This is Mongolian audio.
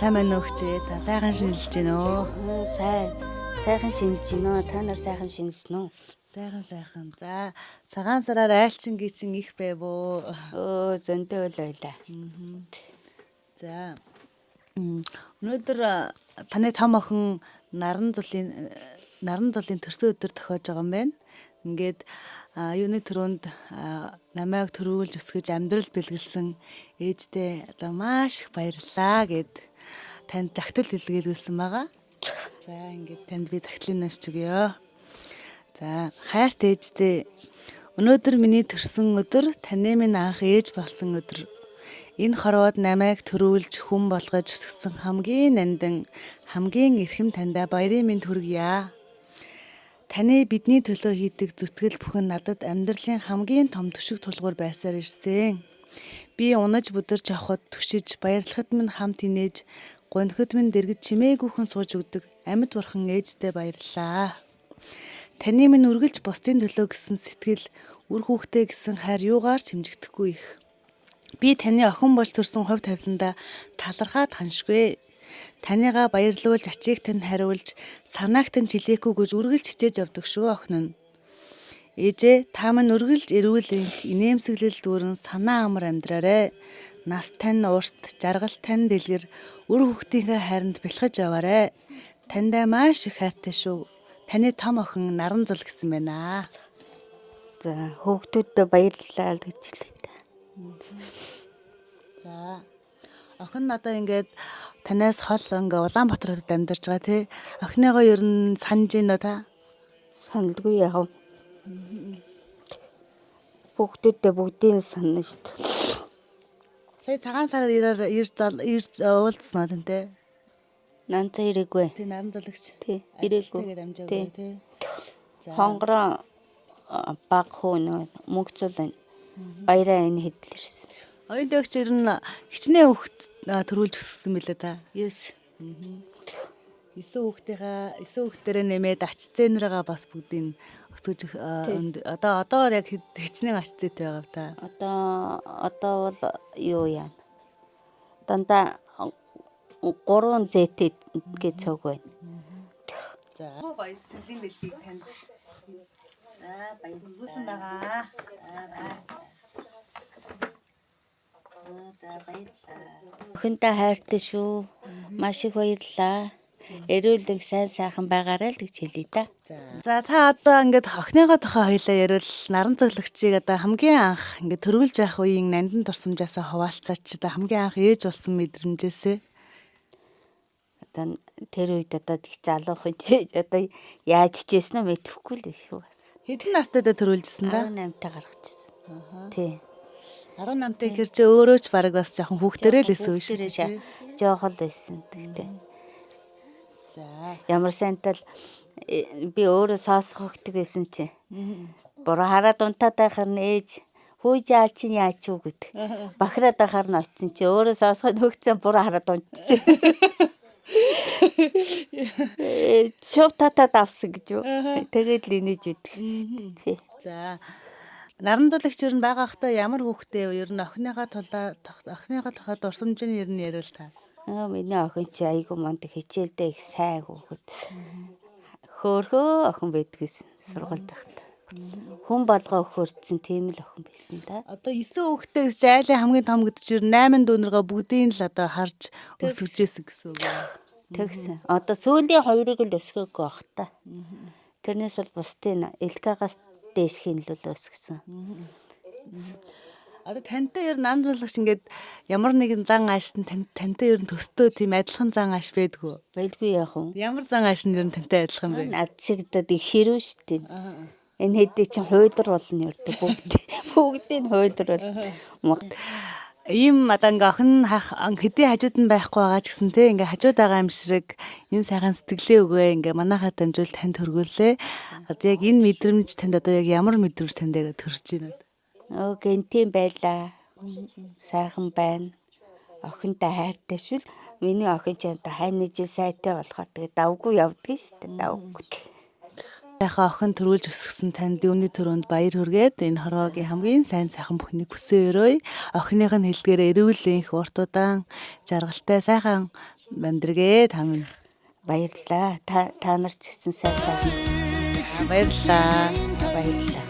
сайн байна уу хчээ? Та сайхан шинжилж байна уу? Сайхан шинжилж байна. Та нар сайхан шинжилсэн үү? Сайхан. За, цагаан сараар айлчин гичин их байв уу? Зөндөө л байлаа. За. Өнөөдөр таны том охин наран зулын төрсөн өдөр тохиож байгаа юм байна. Ингээд юуны төрөнд намайг төрүүлж өсгөж амьдрал бэлгэлсэн ээждээ одоо маш их баярлалаа гэд танд загтал илгээсэн байгаа. За ингээд танд би загтлын нөөч өгье. За хайрт ээждээ өнөөдөр миний төрсөн өдөр таны минь анх ээж болсон өдөр. Энэ хорвоод намайг төрүүлж хүн болгож өсгсөн хамгийн нандин хамгийн эрхэм таньда баярын минь хүргье. Таны бидний төлөө хийдэг зүтгэл бүхэн надад амьдралын хамгийн том түшиг тулгуур байсаар ирсэн. Би унаж бүдэрч авахд түшиж баярлахад минь хамт инээж гонхид минь дэргэд чимээгүйхэн сууж өгдөг амьд бурхан ээждээ баярлалаа. Таны минь үргэлж бусдын төлөө гэсэн сэтгэл үр хүүхдээ гэсэн хайр юугаар ч хэмжигдэхгүй их. Би таны охин болж төрсөн хувь тавиланда талархаад ханшгүй. Таныгаа баярлуулж ачийг тань хариулж санааг тань жилээхгүй гэж үргэлж хичээж явдаг шүү охин нь. Ээжээ та минь үргэлж эрүүл инээмсэглэл дүүрэн санаа амар амьдраарэ. Нас тань урт, жаргал тань дэлгэр, үр хүүхдийнхээ хайранд бэлхэж яваарэ. Тандаа маш их хайртай шүү. Таны том охин наран зул гэсэн байна. За, хүүхдүүдэд баярлалаа гэж хэлээ та. За. Охин нь одоо ингээд танаас хол ингээ Улаанбаатар хотод амьдарч байгаа тий. Охиныгоо ер нь санаж байна та? Саналгүй яав. Хүүхдүүдэд бүгдийг нь санана шүү дээ. Сая цагаан сараар ирж уулзсан уу тэнтэй? Нанцаа ирээгүй. Тий наран зулагч. Тий, ирээгүй. Тэгээд амжаагүй тий. Хонгороо баг хөөнө мөнгцүүлэн баяраа энэ хэдлэрсэн. Оюун дэгч ер нь хичнээн хүүхд төрүүлж өсгсөн мөлөө та. 9. 9 хүүхдэрээ нэмээд ач зээнэрээ бас бүгдийг өсгөж одоо яг хичнээн ач зээтэй байгаа та. Одоо бол юу яа. Дандаа 3 зээтэй гэж цог байна. За. Гоё сэтгэлийн бэлгийг танд. За баярлуулсан байгаа. Охинтой хайртай шүү. Маш их баярлалаа. Эрүүлэг сайн сайхан байгаарай л гэж хэлье та. За та одоо ингээд охиныгоо тохоо хоёлаа ярил наран зөглөгчийг одоо хамгийн анх ингээд төрүүлж явах үеийн нандин дурсамжаасаа хуваалцаач одоо хамгийн анх ээж болсон мэдрэмжээсээ. Одоо тэр үед одоо их залуухан ч одоо яаж чижсэн нь мэдэхгүй л шүү бас. Хэдэн настайдаа төрүүлжсэн да? 18 та гаргачихсан. Тий. 18-тай ихэр чи өөрөө ч баг бас жоохон хүүхдэрээ л эсвэ шүү. Жоохол байсан тэгтээ. За. Ямар сайнтай л би өөрөө соосох хөгтөг байсан чи. Буруу хараад унтаад байхаар нь ээж хүү жаал чинь яач юу гэдэг. Бахраад байхаар нь очсон чи өөрөө соосоход хөгцсөн буруу хараад унтчихсан. Шов татаад авсан гэж юу. Тэгээд л инээж идэгсэн тий. За. Наран зулагч ер нь байгаа хта ямар хүүхдээ ер нь охиныхоо тухайд дурсамжны ер нь ярил та. Миний охин чи айгу манд хичээлдээ их сайн хүүхэд. Хөөхөө охин байдгийсэн сургуульд тахта. Хүн болгоо өхөрцөн тийм л охин байсан да. Одоо 9 хүүхдээ гэж айлын хамгийн том гэдэг чинь 8 дүүнэргээ бүгдийг л одоо харж өсгөжсэн гэсэн үг. Тэгсэн. Одоо сүүлийн хоёрыг л өсгөөгүй бах та. Тэрнээс бол бусдын элкагаас дээшхийн л өсгсөн. Одоо тантай ер нь наран зулагч ингээд ямар нэгэн зан ааш нь тантай ер нь төстөө тийм адилхан зан ааш байдгүй. Байлгүй яах вэ? Ямар зан ааш нь ер нь тантай адилхан бэ? Над шиг дад их ширүү штеп. Энэ хэдий чинь хойдор болно ярддаг бүгдийг хойдор бол. Ийм одоо ингээ охин хэдий хажууд нь байхгүй байгаа ч гэсэн те ингээ хажууд байгаа юм шиг энэ сайхан сэтгэлээ өгөө ингээ манайхаар дамжуул танд хөргүүлээ. Одоо яг энэ мэдрэмж танд одоо яг ямар мэдрэмж танд яг төрж байна? Гэнтийн байлаа. Сайхан байна. Охинтой хайртай шүү. Миний охин ч одоо хайны жил сайтай болохоор тэгээ давгүй явдгийн шүү дээ. Давгүй. Сайхан охин төрүүлж өсгсөн танд өмнө төрөнд баяр хүргээд энэ хорвоогийн хамгийн сайн сайхан бүхнийг хүсээрөөе. Охиных нь хэлдгээрээ эрүүл энх урт удаан жаргалтай сайхан амьдргээ тамин. Баярлалаа. Та нар ч гэсэн сайн сайхан гэсэн. Баярлалаа. Баярлалаа.